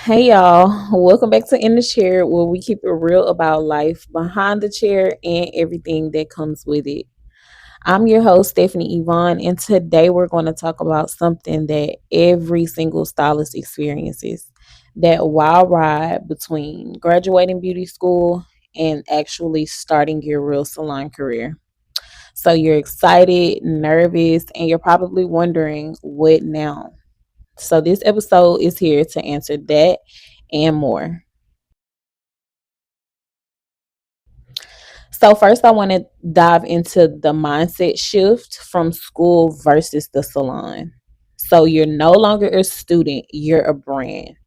Hey y'all, welcome back to In the Chair, where we keep it real about life behind the chair and everything that comes with it. I'm your host, Stephanie Yvonne, and today we're going to talk about something that every single stylist experiences, that wild ride between graduating beauty school and actually starting your real salon career. So you're excited, nervous, and you're probably wondering, what now? So this episode is here to answer that and more. So, first, I want to dive into the mindset shift from school versus the salon. So, you're no longer a student, you're a brand.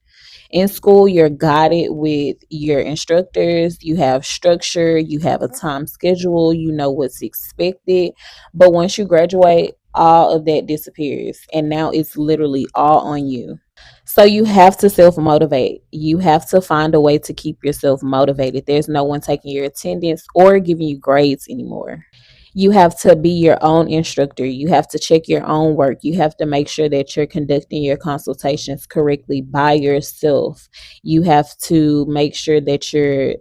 In school, you're guided with your instructors, you have structure, you have a time schedule, you know what's expected. But once you graduate, all of that disappears, and now it's literally all on you. So you have to self motivate. You have to find a way to keep yourself motivated. There's no one taking your attendance or giving you grades anymore. You have to be your own instructor. You have to check your own work. You have to make sure that you're conducting your consultations correctly by yourself. You have to make sure that you're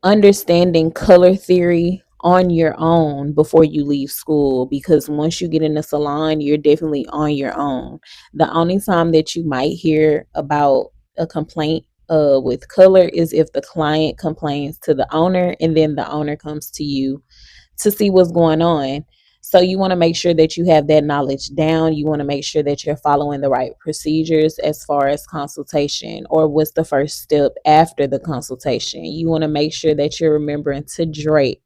understanding color theory on your own before you leave school, because once you get in the salon, you're definitely on your own. The only time that you might hear about a complaint with color is if the client complains to the owner and then the owner comes to you to see what's going on. So you want to make sure that you have that knowledge down. You want to make sure that you're following the right procedures as far as consultation, or what's the first step after the consultation. You want to make sure that you're remembering to drape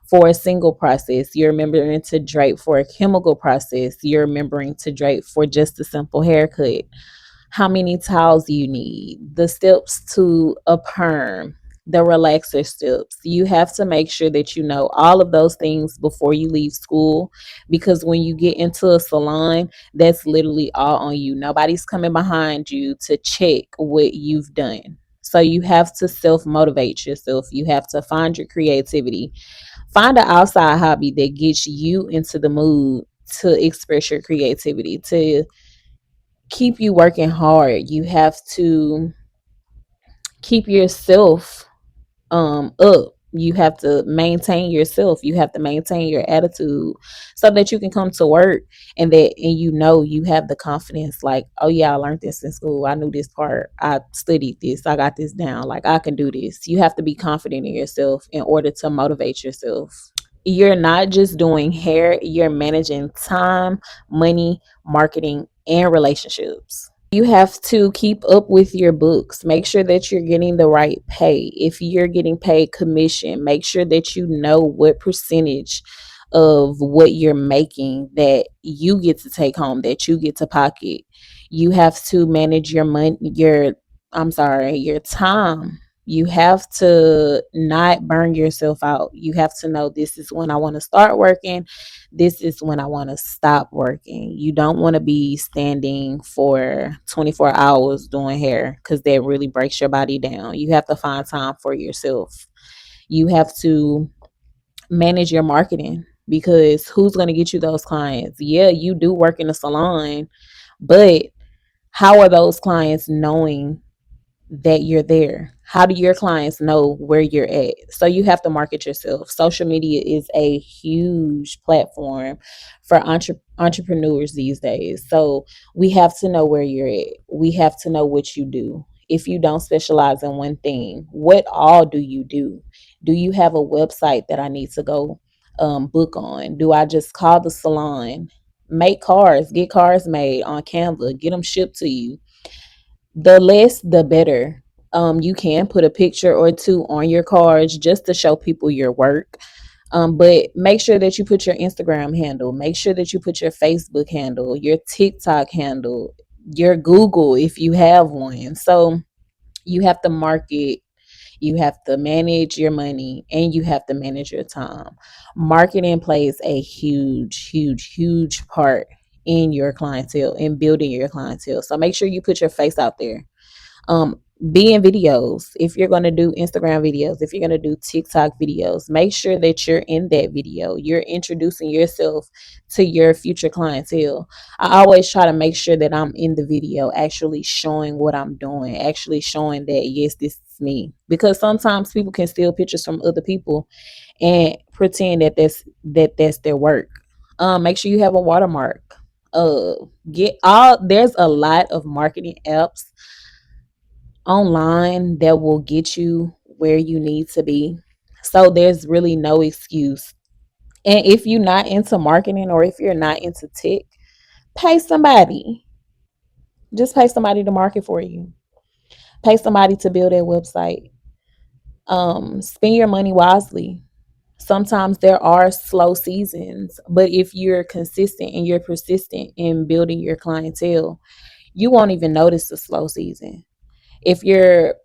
for a single process. You're remembering to drape for a chemical process. You're remembering to drape for just a simple haircut. How many towels you need, the steps to a perm, the relaxer steps. You have to make sure that you know all of those things before you leave school, because when you get into a salon, that's literally all on you. Nobody's coming behind you to check what you've done. So you have to self motivate yourself. You have to find your creativity. Find an outside hobby that gets you into the mood to express your creativity, to keep you working hard. You have to keep yourself up. You have to maintain yourself. You have to maintain your attitude so that you can come to work, and you know you have the confidence, like, oh yeah, I learned this in school. I knew this part. I studied this. I got this down. Like, I can do this. You have to be confident in yourself in order to motivate yourself. You're not just doing hair, you're managing time, money, marketing, and relationships. You have to keep up with your books. Make sure that you're getting the right pay. If you're getting paid commission, make sure that you know what percentage of what you're making that you get to take home, that you get to pocket. You have to manage your money, your time. You have to not burn yourself out. You have to know, this is when I want to start working, this is when I want to stop working. You don't want to be standing for 24 hours doing hair, because that really breaks your body down. You have to find time for yourself. You have to manage your marketing, because who's going to get you those clients? Yeah, you do work in a salon, but how are those clients knowing that you're there? How do your clients know where you're at? So you have to market yourself. Social media is a huge platform for entrepreneurs these days. So we have to know where you're at. We have to know what you do. If you don't specialize in one thing, what all do you do? Do you have a website that I need to go book on? Do I just call the salon? Make cars, get cars made on Canva, get them shipped to you. The less the better. You can put a picture or two on your cards just to show people your work. But make sure that you put your Instagram handle, make sure that you put your Facebook handle, your TikTok handle, your Google if you have one. So you have to market, you have to manage your money, and you have to manage your time. Marketing plays a huge, huge, huge part in your clientele, in building your clientele. So make sure you put your face out there. Be in videos. If you're going to do Instagram videos, if you're going to do TikTok videos, make sure that you're in that video. You're introducing yourself to your future clientele. I always try to make sure that I'm in the video, actually showing what I'm doing, actually showing that, yes, this is me. Because sometimes people can steal pictures from other people and pretend that that's their work. Make sure you have a watermark. Uh, get all There's a lot of marketing apps online that will get you where you need to be. So there's really no excuse. And if you're not into marketing or if you're not into tech, pay somebody. Just pay somebody to market for you. Pay somebody to build a website. Spend your money wisely. Sometimes there are slow seasons, but if you're consistent and you're persistent in building your clientele, you won't even notice the slow season. If you're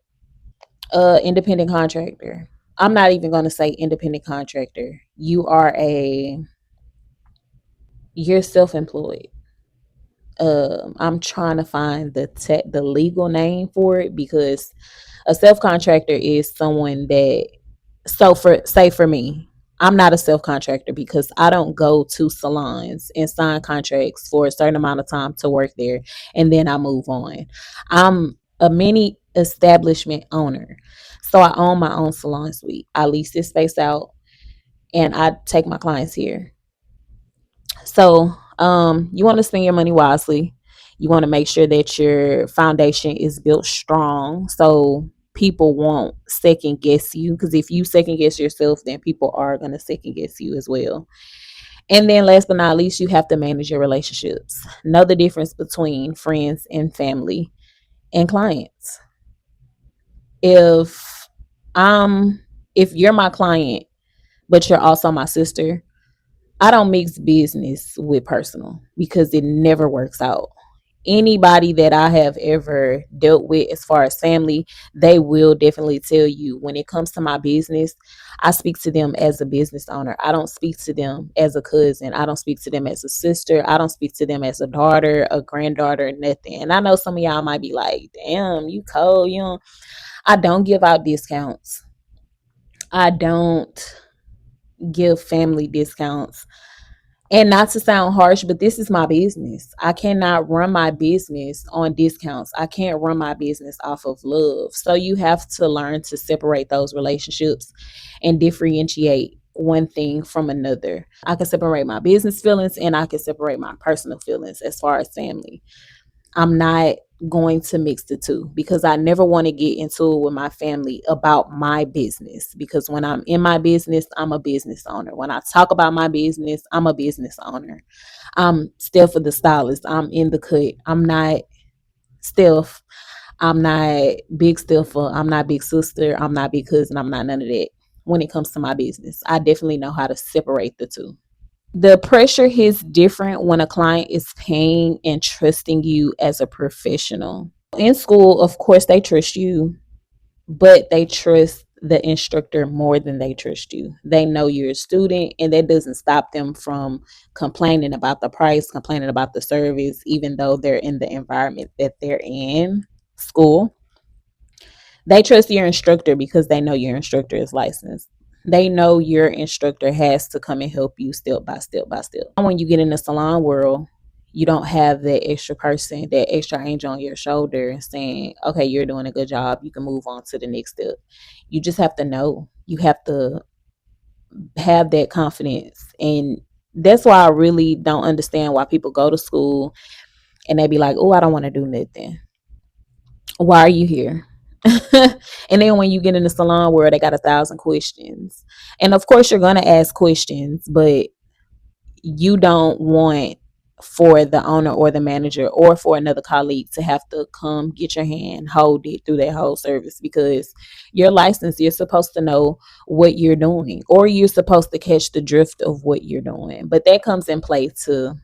independent contractor. I'm not even going to say independent contractor. You're self-employed. I'm trying to find the legal name for it, because a self-contractor is someone that, so for me, I'm not a self-contractor because I don't go to salons and sign contracts for a certain amount of time to work there and then I move on. I'm a mini establishment owner. So I own my own salon suite. I lease this space out and I take my clients here. So, you want to spend your money wisely. You want to make sure that your foundation is built strong, so people won't second guess you. Because if you second guess yourself, then people are going to second guess you as well. And then, last but not least, you have to manage your relationships. Know the difference between friends and family and clients. If I'm, if you're my client, but you're also my sister, I don't mix business with personal because it never works out. Anybody that I have ever dealt with as far as family, they will definitely tell you when it comes to my business, I speak to them as a business owner. I don't speak to them as a cousin. I don't speak to them as a sister. I don't speak to them as a daughter, a granddaughter, nothing. And I know some of y'all might be like, damn, you cold, you know. I don't give out discounts. I don't give family discounts. And not to sound harsh, but this is my business. I cannot run my business on discounts. I can't run my business off of love. So you have to learn to separate those relationships and differentiate one thing from another. I can separate my business feelings and I can separate my personal feelings as far as family. I'm not going to mix the two because I never want to get into it with my family about my business, because when I'm in my business, I'm a business owner. When I talk about my business, I'm a business owner. I'm Steph for the stylist. I'm in the cut. I'm not Steph. I'm not big Stepher. I'm not big sister. I'm not big cousin. I'm not none of that. When it comes to my business, I definitely know how to separate the two. The pressure hits different when a client is paying and trusting you as a professional. In school, of course, they trust you, but they trust the instructor more than they trust you. They know you're a student, and that doesn't stop them from complaining about the price, complaining about the service, even though they're in the environment that they're in, school. They trust your instructor because they know your instructor is licensed. They know your instructor has to come and help you step by step by step. When you get in the salon world, you don't have that extra person, that extra angel on your shoulder saying, okay, you're doing a good job. You can move on to the next step. You just have to know. You have to have that confidence. And that's why I really don't understand why people go to school and they be like, oh, I don't want to do nothing. Why are you here? And then when you get in the salon world, they got 1,000 questions. And of course, you're going to ask questions, but you don't want for the owner or the manager or for another colleague to have to come get your hand, hold it through that whole service, because you're licensed. You're supposed to know what you're doing, or you're supposed to catch the drift of what you're doing. But that comes in play to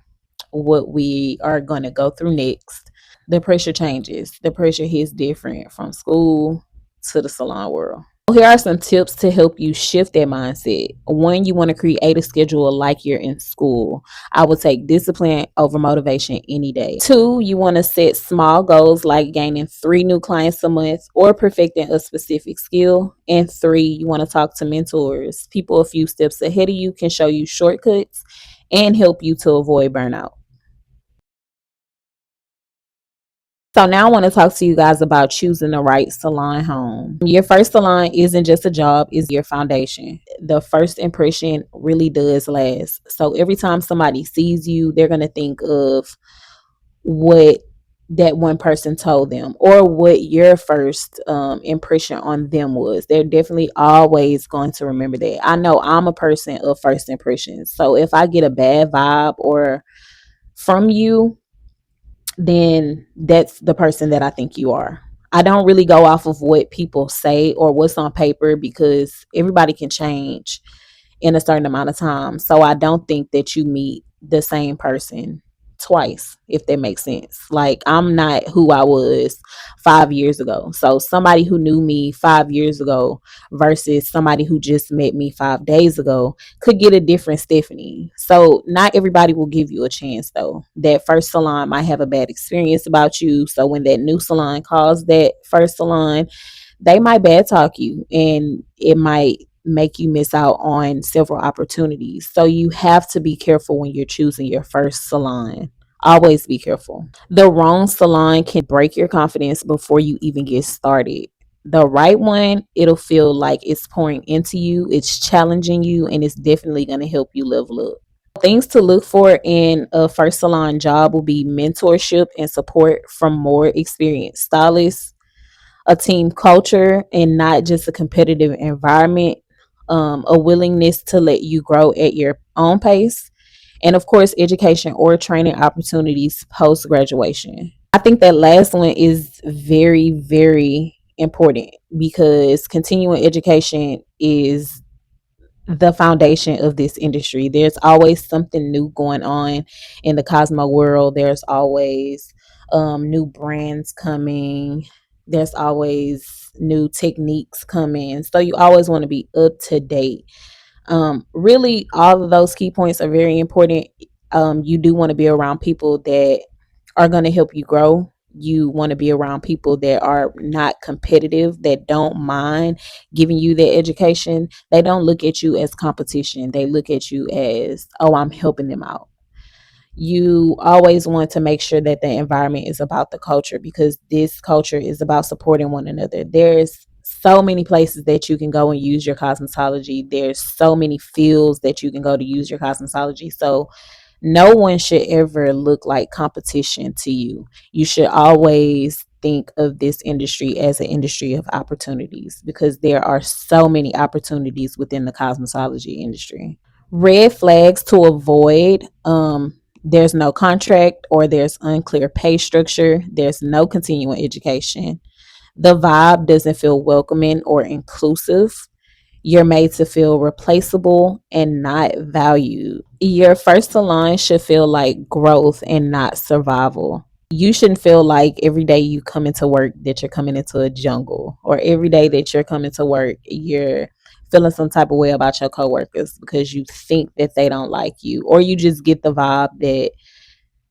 what we are going to go through next. The pressure changes. The pressure hits different from school to the salon world. Here are some tips to help you shift that mindset. One, you want to create a schedule like you're in school. I would take discipline over motivation any day. Two, you want to set small goals like gaining 3 new clients a month or perfecting a specific skill. And three, you want to talk to mentors. People a few steps ahead of you can show you shortcuts and help you to avoid burnout. So now I want to talk to you guys about choosing the right salon home. Your first salon isn't just a job, it's your foundation. The first impression really does last. So every time somebody sees you, they're going to think of what that one person told them or what your first impression on them was. They're definitely always going to remember that. I know I'm a person of first impressions. So if I get a bad vibe or from you, then that's the person that I think you are. I don't really go off of what people say or what's on paper because everybody can change in a certain amount of time. So I don't think that you meet the same person twice, if that makes sense. Like, I'm not who I was 5 years ago. So somebody who knew me 5 years ago versus somebody who just met me 5 days ago could get a different Stephanie. So not everybody will give you a chance though. That first salon might have a bad experience about you. So when that new salon calls that first salon, they might bad talk you and it might make you miss out on several opportunities. So you have to be careful when you're choosing your first salon. Always be careful. The wrong salon can break your confidence before you even get started. The right one, it'll feel like it's pouring into you, it's challenging you, and it's definitely going to help you level up. Things to look for in a first salon job will be mentorship and support from more experienced stylists, a team culture and not just a competitive environment, a willingness to let you grow at your own pace, and of course, education or training opportunities post graduation. I think that last one is very, very important because continuing education is the foundation of this industry. There's always something new going on in the Cosmo world. There's always new brands coming. There's always new techniques coming. So you always want to be up to date. Really, all of those key points are very important. You do want to be around people that are going to help you grow. You want to be around people that are not competitive, that don't mind giving you their education. They don't look at you as competition. They look at you as, oh, I'm helping them out. You always want to make sure that the environment is about the culture because this culture is about supporting one another. There's so many places that you can go and use your cosmetology. There's so many fields that you can go to use your cosmetology. So no one should ever look like competition to you. You should always think of this industry as an industry of opportunities because there are so many opportunities within the cosmetology industry. Red flags to avoid: there's no contract or there's unclear pay structure, there's no continuing education, the vibe doesn't feel welcoming or inclusive, you're made to feel replaceable and not valued. Your first salon should feel like growth and not survival. You shouldn't feel like every day you come into work that you're coming into a jungle, or every day that you're coming to work you're feeling some type of way about your coworkers because you think that they don't like you, or you just get the vibe that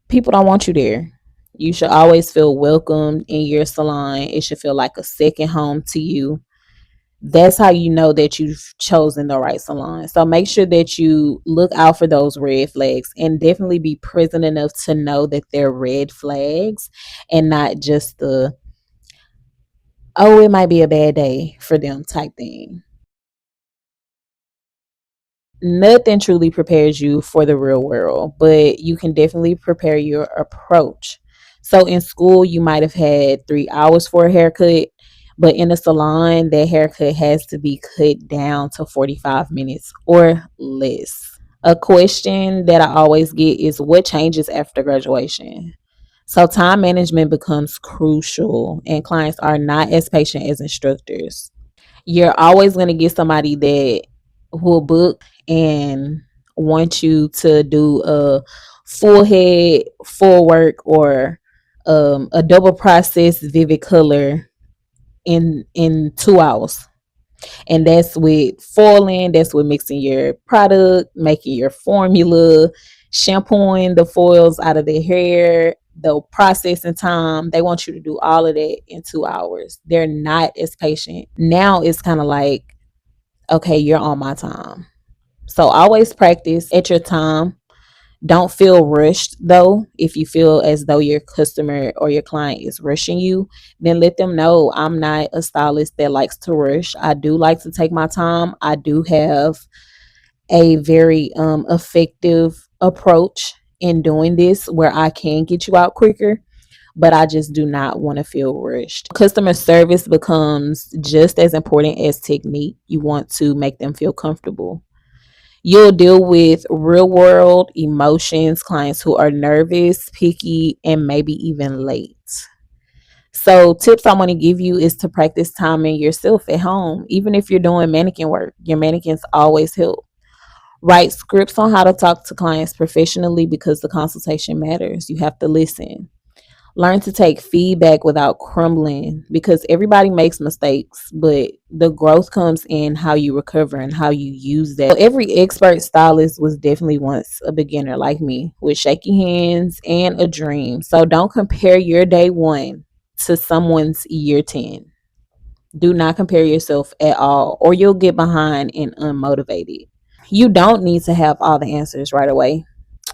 people don't want you there. You should always feel welcomed in your salon. It should feel like a second home to you. That's how you know that you've chosen the right salon. So make sure that you look out for those red flags and definitely be present enough to know that they're red flags and not just the, oh, it might be a bad day for them type thing. Nothing truly prepares you for the real world, but you can definitely prepare your approach. So in school, you might have had 3 hours for a haircut, but in a salon, that haircut has to be cut down to 45 minutes or less. A question that I always get is what changes after graduation? So time management becomes crucial, and clients are not as patient as instructors. You're always going to get somebody that will book and want you to do a full head, full work, or a double process vivid color in 2 hours. And that's with foiling, that's with mixing your product, making your formula, shampooing the foils out of their hair, the processing time. They want you to do all of that in 2 hours. They're not as patient. Now it's kind of like, okay, you're on my time. So always practice at your time. Don't feel rushed though. If you feel as though your customer or your client is rushing you, then let them know I'm not a stylist that likes to rush. I do like to take my time. I do have a very effective approach in doing this where I can get you out quicker, but I just do not want to feel rushed. Customer service becomes just as important as technique. You want to make them feel comfortable. You'll deal with real world emotions, clients who are nervous, picky, and maybe even late. So, tips I want to give you is to practice timing yourself at home. Even if you're doing mannequin work, your mannequins always help. Write scripts on how to talk to clients professionally because the consultation matters. You have to listen. Learn to take feedback without crumbling because everybody makes mistakes, but the growth comes in how you recover and how you use that. So every expert stylist was definitely once a beginner like me with shaky hands and a dream. So don't compare your day one to someone's year 10. Do not compare yourself at all, or you'll get behind and unmotivated. You don't need to have all the answers right away.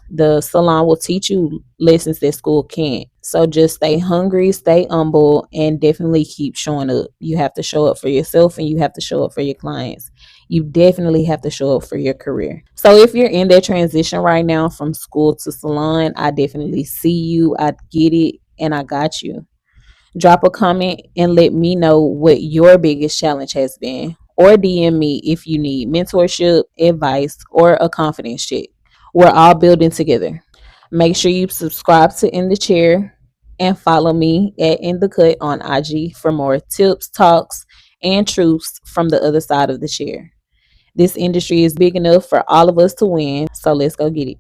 The salon will teach you lessons that school can't. So just stay hungry, stay humble, and definitely keep showing up. You have to show up for yourself and you have to show up for your clients. You definitely have to show up for your career. So if you're in that transition right now from school to salon, I definitely see you. I get it and I got you. Drop a comment and let me know what your biggest challenge has been. Or DM me if you need mentorship, advice, or a confidence check. We're all building together. Make sure you subscribe to In the Chair and follow me at In the Cut on IG for more tips, talks, and truths from the other side of the chair. This industry is big enough for all of us to win, so let's go get it.